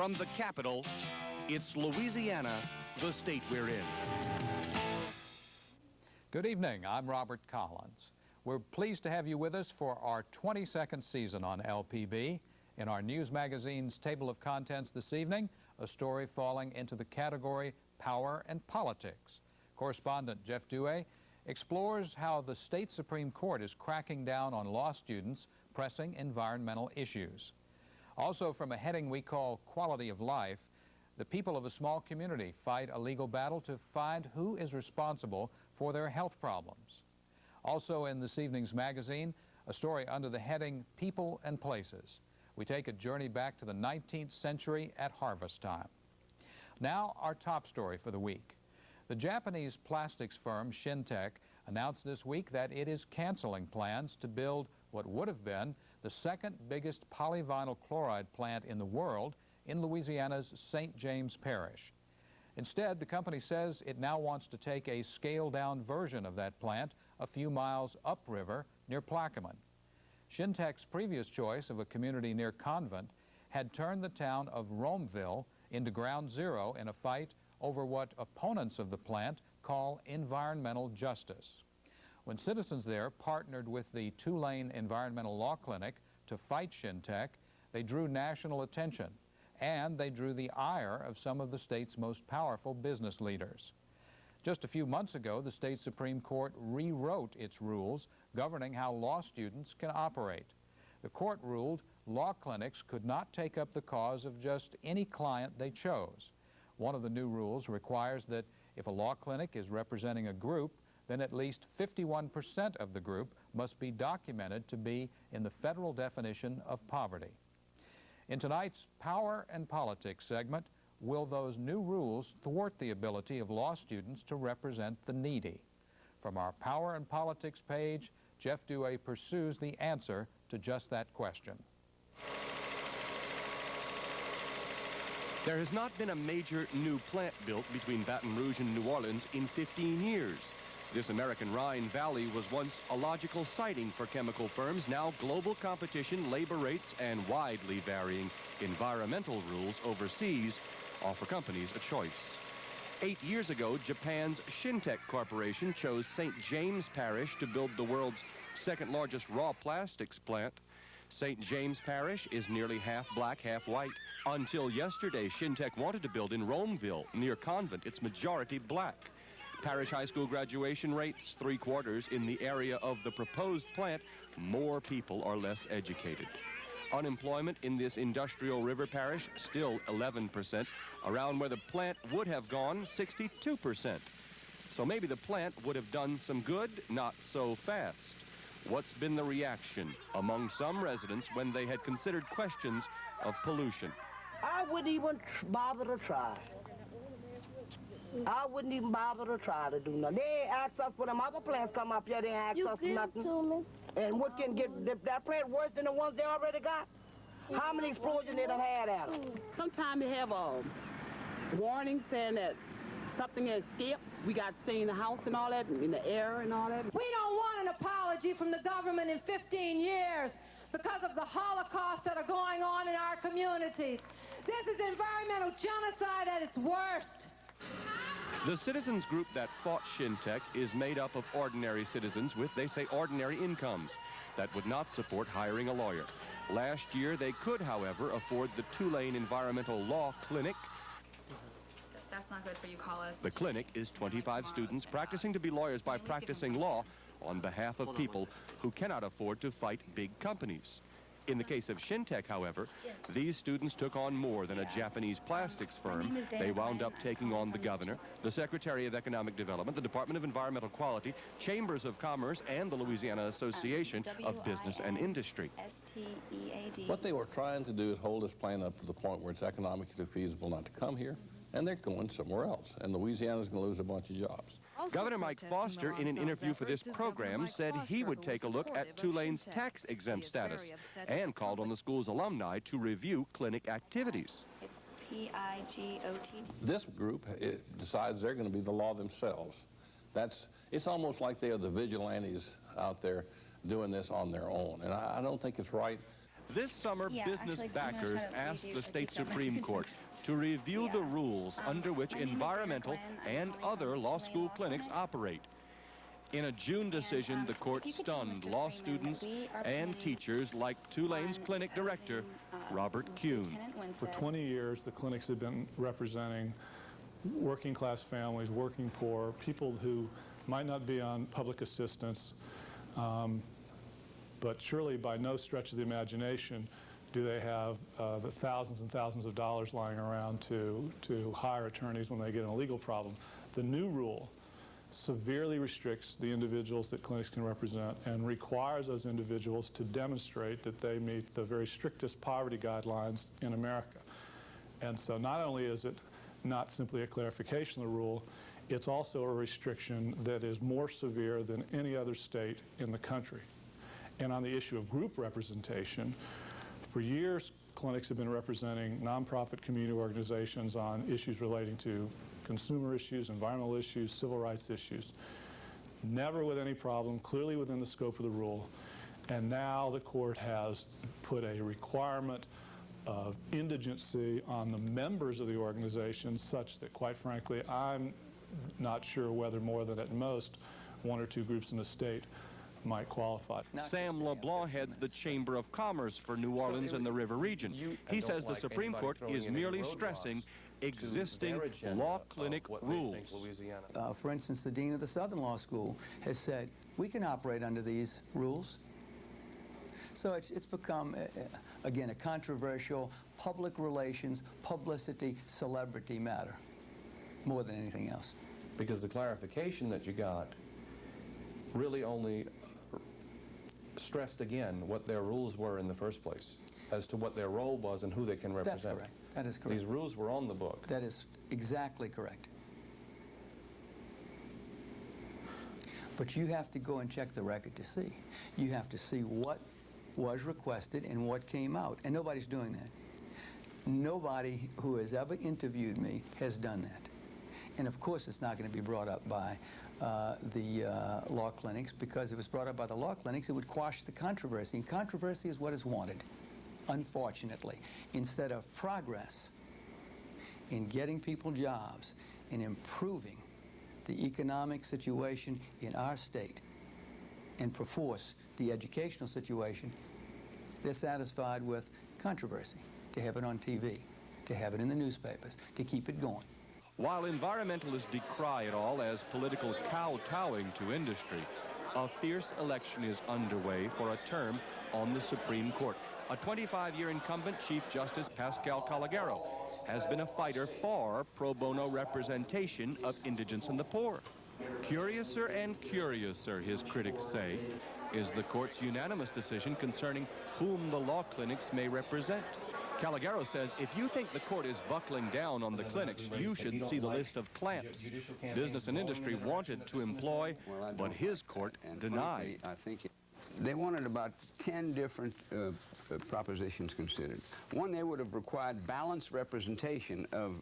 From the capital, it's Louisiana, the state we're in. Good evening, I'm Robert Collins. We're pleased to have you with us for our 22nd season on LPB. In our news magazine's table of contents this evening, a story falling into the category Power and Politics. Correspondent Jeff Dewey explores how the state Supreme Court is cracking down on law students pressing environmental issues. Also, from a heading we call Quality of Life, the people of a small community fight a legal battle to find who is responsible for their health problems. Also in this evening's magazine, a story under the heading People and Places. We take a journey back to the 19th century at harvest time. Now, our top story for the week. The Japanese plastics firm Shintech announced this week that it is canceling plans to build what would have been the second biggest polyvinyl chloride plant in the world in Louisiana's St. James Parish. Instead, the company says it now wants to take a scaled-down version of that plant a few miles upriver near Plaquemine. Shintech's previous choice of a community near Convent had turned the town of Romeville into ground zero in a fight over what opponents of the plant call environmental justice. When citizens there partnered with the Tulane Env Law Clinic to fight Shintech, they drew national attention, and they drew the ire of some of the state's most powerful business leaders. Just a few months ago, the state Supreme Court rewrote its rules governing how law students can operate. The court ruled law clinics could not take up the cause of just any client they chose. One of the new rules requires that if a law clinic is representing a group, then at least 51% of the group must be documented to be in the federal definition of poverty. In tonight's Power and Politics segment, will those new rules thwart the ability of law students to represent the needy? From our Power and Politics page, Jeff Dewey pursues the answer to just that question. There has not been a major new plant built between Baton Rouge and New Orleans in 15 years. This American Rhine Valley was once a logical siting for chemical firms. Now global competition, labor rates, and widely varying environmental rules overseas offer companies a choice. 8 years ago, Japan's Shintech Corporation chose St. James Parish to build the world's second largest raw plastics plant. St. James Parish is nearly half black, half white. Until yesterday, Shintech wanted to build in Romeville, near Convent. It's majority black. Parish high school graduation rates, 3/4 in the area of the proposed plant. More people are less educated. Unemployment in this industrial river parish, still 11%. Around where the plant would have gone, 62%. So maybe the plant would have done some good, not so fast. What's been the reaction among some residents when they had considered questions of pollution? I wouldn't even bother to try. I wouldn't even bother to try to do nothing. They asked us for them other plants come up here, they asked us nothing. To me. And what can get that plant worse than the ones they already got? How many explosions they done had at them? Sometimes they have a warning saying that something has escaped. We got to stay in the house and all that, in the air and all that. We don't want an apology from the government in 15 years because of the Holocaust that are going on in our communities. This is environmental genocide at its worst. The citizens group that fought Shintech is made up of ordinary citizens with, they say, ordinary incomes that would not support hiring a lawyer. Last year, they could, however, afford the Tulane Env Law Clinic. That's not good for you, call us. The clinic is 25 students practicing to be lawyers by practicing law on behalf of people who cannot afford to fight big companies. In the case of Shintech, however, these students took on more than a Japanese plastics firm. They wound up taking on the governor, the Secretary of Economic Development, the Department of Environmental Quality, Chambers of Commerce, and the Louisiana Association of Business and Industry. What they were trying to do is hold this plant up to the point where it's economically feasible not to come here, and they're going somewhere else, and Louisiana's going to lose a bunch of jobs. Governor Mike Foster, in an interview for this program, said he would take a look at Tulane's tax-exempt status and called on the school's alumni to review clinic activities. It's P-I-G-O-T. This group decides they're going to be the law themselves. It's almost like they are the vigilantes out there doing this on their own, and I don't think it's right. This summer, business backers asked the state Supreme Court to review the rules under which environmental and other law school clinics operate. In a June decision, the court stunned law students and teachers like Tulane's clinic director, Robert Kuhn. For 20 years, the clinics have been representing working class families, working poor, people who might not be on public assistance, but surely by no stretch of the imagination do they have the thousands and thousands of dollars lying around to hire attorneys when they get in a legal problem. The new rule severely restricts the individuals that clinics can represent and requires those individuals to demonstrate that they meet the very strictest poverty guidelines in America. And so not only is it not simply a clarification of the rule, it's also a restriction that is more severe than any other state in the country. And on the issue of group representation, for years clinics have been representing nonprofit community organizations on issues relating to consumer issues, environmental issues, civil rights issues. Never with any problem, clearly within the scope of the rule. And now the court has put a requirement of indigency on the members of the organization such that, quite frankly, I'm not sure whether more than at most one or two groups in the state might qualify. Sam LeBlanc heads the Chamber of Commerce for New Orleans and the River region. He says the Supreme Court is merely stressing existing law clinic rules. For instance, the dean of the Southern Law School has said, we can operate under these rules. So it's become, again, a controversial public relations, publicity, celebrity matter, more than anything else. Because the clarification that you got really only stressed again what their rules were in the first place, as to what their role was and who they can represent. That's correct. That is correct. These rules were on the book. That is exactly correct. But you have to go and check the record to see. You have to see what was requested and what came out. And nobody's doing that. Nobody who has ever interviewed me has done that. And of course it's not going to be brought up by the law clinics, because if it was brought up by the law clinics, it would quash the controversy. And controversy is what is wanted, unfortunately. Instead of progress in getting people jobs and improving the economic situation in our state and perforce the educational situation, they're satisfied with controversy, to have it on TV, to have it in the newspapers, to keep it going. While environmentalists decry it all as political kowtowing to industry, a fierce election is underway for a term on the Supreme Court. A 25-year incumbent, Chief Justice Pascal Calagaro, has been a fighter for pro bono representation of indigents and the poor. Curiouser and curiouser, his critics say, is the court's unanimous decision concerning whom the law clinics may represent. Calagaro says if you think the court is buckling down on the clinics, you should see the list of clamps business and industry wanted to employ, but his court denied. I think they wanted about 10 different propositions considered. One, they would have required balanced representation of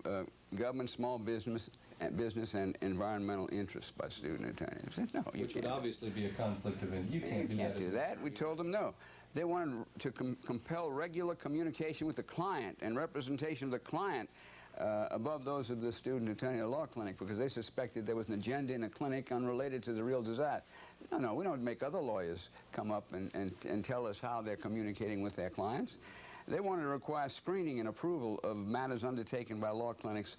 government, small business, and environmental interests by student attorneys. No, you Which would obviously be a conflict of interest. You can't do that. We told them no. They wanted to compel regular communication with the client and representation of the client above those of the student attorney or law clinic, because they suspected there was an agenda in a clinic unrelated to the real disaster. No, we don't make other lawyers come up and tell us how they're communicating with their clients. They wanted to require screening and approval of matters undertaken by law clinics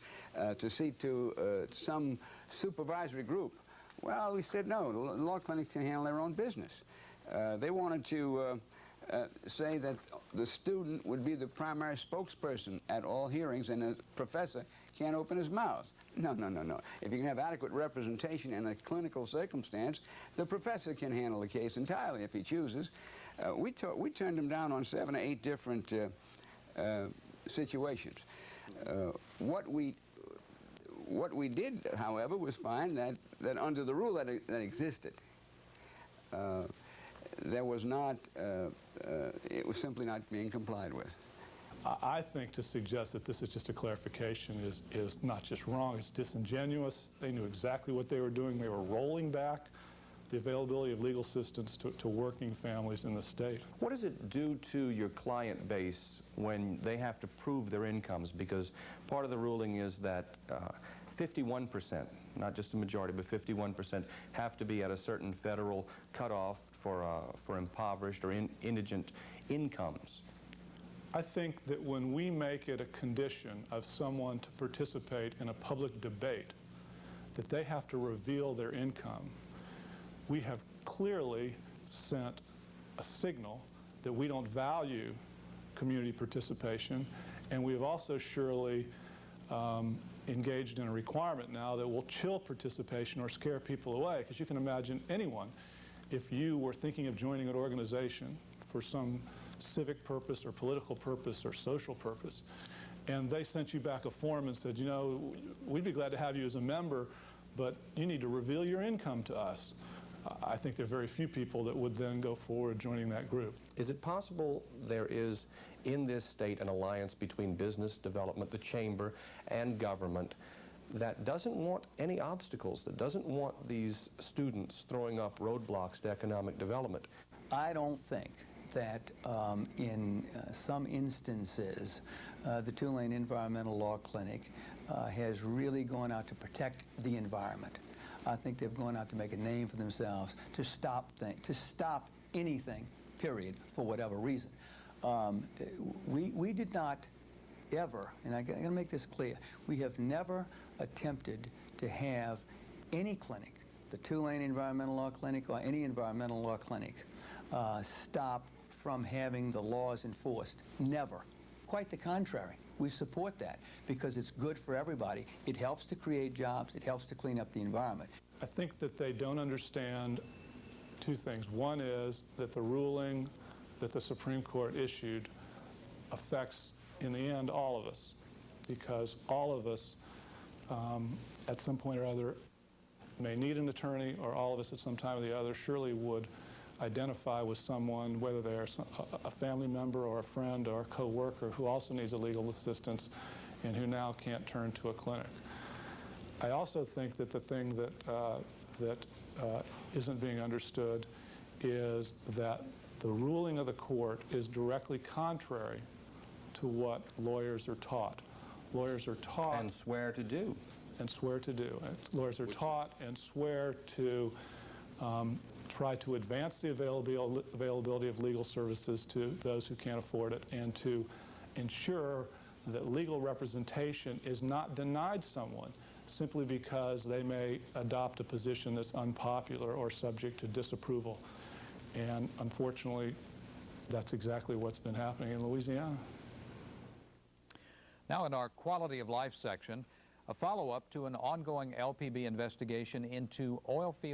to see to some supervisory group. Well, we said no, the law clinics can handle their own business. They wanted to say that the student would be the primary spokesperson at all hearings and the professor can't open his mouth. No. If you can have adequate representation in a clinical circumstance, the professor can handle the case entirely if he chooses. We turned him down on 7 or 8 different situations. What we did, however, was find that under the rule that existed, there was not, it was simply not being complied with. I think to suggest that this is just a clarification is not just wrong, it's disingenuous. They knew exactly what they were doing. They were rolling back the availability of legal assistance to working families in the state. What does it do to your client base when they have to prove their incomes? Because part of the ruling is that 51%, not just a majority, but 51% have to be at a certain federal cutoff for impoverished or indigent incomes. I think that when we make it a condition of someone to participate in a public debate that they have to reveal their income, we have clearly sent a signal that we don't value community participation, and we have also surely engaged in a requirement now that will chill participation or scare people away. Because you can imagine anyone, if you were thinking of joining an organization for some civic purpose or political purpose or social purpose, and they sent you back a form and said, you know, we'd be glad to have you as a member, but you need to reveal your income to us. I think there are very few people that would then go forward joining that group. Is it possible there is in this state an alliance between business development, the chamber, and government that doesn't want any obstacles, that doesn't want these students throwing up roadblocks to economic development? I don't think that in some instances the Tulane Environmental Law Clinic has really gone out to protect the environment. I think they've gone out to make a name for themselves, to stop anything, period, for whatever reason. We did not ever, and I'm going to make this clear, we have never attempted to have any clinic, the Tulane Environmental Law Clinic or any environmental law clinic, stop from having the laws enforced. Never. Quite the contrary. We support that because it's good for everybody. It helps to create jobs. It helps to clean up the environment. I think that they don't understand two things. One is that the ruling that the Supreme Court issued affects, in the end, all of us, because all of us at some point or other may need an attorney, or all of us at some time or the other surely would identify with someone, whether they're a family member or a friend or a co-worker who also needs a legal assistance and who now can't turn to a clinic. I also think that the thing that isn't being understood is that the ruling of the court is directly contrary to what lawyers are taught. Lawyers are taught... And swear to do. And swear to do. And lawyers are taught and swear to try to advance the availability of legal services to those who can't afford it, and to ensure that legal representation is not denied someone simply because they may adopt a position that's unpopular or subject to disapproval. And unfortunately, that's exactly what's been happening in Louisiana. Now in our quality of life section, a follow-up to an ongoing LPB investigation into oil field